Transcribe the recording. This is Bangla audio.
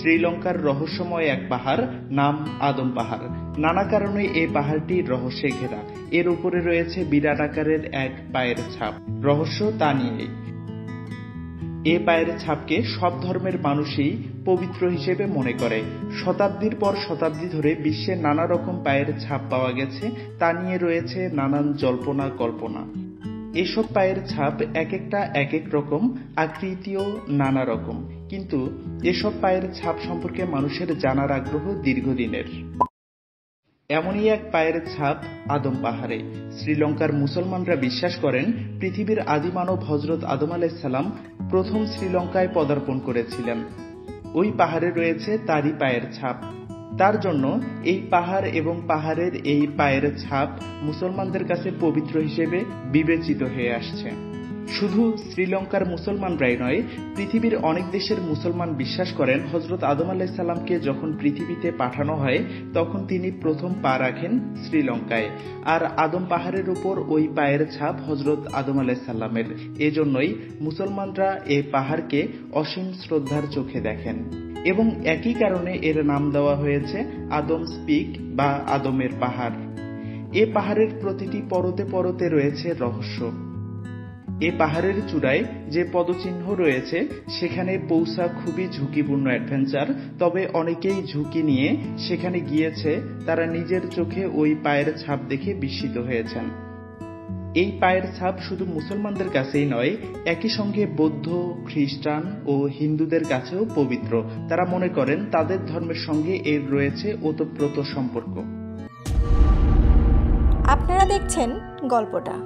শ্রীলঙ্কার রহস্যময় এক পাহাড়, নাম আদম পাহাড়। নানা কারণে এই পাহাড়টি রহস্যে ঘেরা। এর উপরে রয়েছে বিরাট আকারের এক পায়ের ছাপ। রহস্য তা নিয়েই। এ পায়ের ছাপকে সব ধর্মের মানুষই পবিত্র হিসেবে মনে করে। শতাব্দীর পর শতাব্দী ধরে বিশ্বে নানা রকম পায়ের ছাপ পাওয়া গেছে, তা নিয়ে রয়েছে নানান জল্পনা কল্পনা। এসব পায়ের ছাপ এক একটা এক এক রকম, আকৃতিও নানা রকম, কিন্তু এসব পায়ের ছাপ সম্পর্কে মানুষের জানার আগ্রহ দীর্ঘদিনের। এমনই এক পায়ের ছাপ আদম পাহাড়ে। শ্রীলঙ্কার মুসলমানরা বিশ্বাস করেন পৃথিবীর আদিমানব হযরত আদম আলাইহিস সালাম প্রথম শ্রীলঙ্কায় পদার্পণ করেছিলেন। ওই পাহাড়ে রয়েছে তারই পায়ের ছাপ। তার জন্য এই পাহাড় এবং পাহাড়ের এই পায়ের ছাপ মুসলমানদের কাছে পবিত্র হিসেবে বিবেচিত হয়ে আসছে। শুধু শ্রীলঙ্কার মুসলমানরাই নয়, পৃথিবীর অনেক দেশের মুসলমান বিশ্বাস করেন হযরত আদম আলাইহিস সালামকে যখন পৃথিবীতে পাঠানো হয় তখন তিনি প্রথম পা রাখেন শ্রীলঙ্কায়, আর আদম পাহাড়ের উপর ওই পায়ের ছাপ হযরত আদম আলাইহিস সালামের। এজন্যই মুসলমানরা এই পাহাড়কে অসীম শ্রদ্ধার চোখে দেখেন এবং একই কারণে এর নাম দেওয়া হয়েছে আদমস পিক বা আদমের পাহাড়। এ পাহাড়ের প্রতিটি পরতে পরতে রয়েছে রহস্য। এ পাহাড়ের চূড়ায় যে পদচিহ্ন রয়েছে সেখানে পৌঁছা খুবই ঝুঁকিপূর্ণ অ্যাডভেঞ্চার, তবে অনেকেই ঝুঁকি নিয়ে সেখানে গিয়েছে, তারা নিজের চোখে ওই পায়ের ছাপ দেখে বিস্মিত হয়েছেন। এই পায়ের ছাপ শুধু মুসলমানদের কাছেই নয়, একই সঙ্গে বৌদ্ধ, খ্রিস্টান ও হিন্দুদের কাছেও পবিত্র। তারা মনে করেন তাদের ধর্মের সঙ্গে এর রয়েছে ওতপ্রোত সম্পর্ক। আপনারা দেখছেন গল্পটা।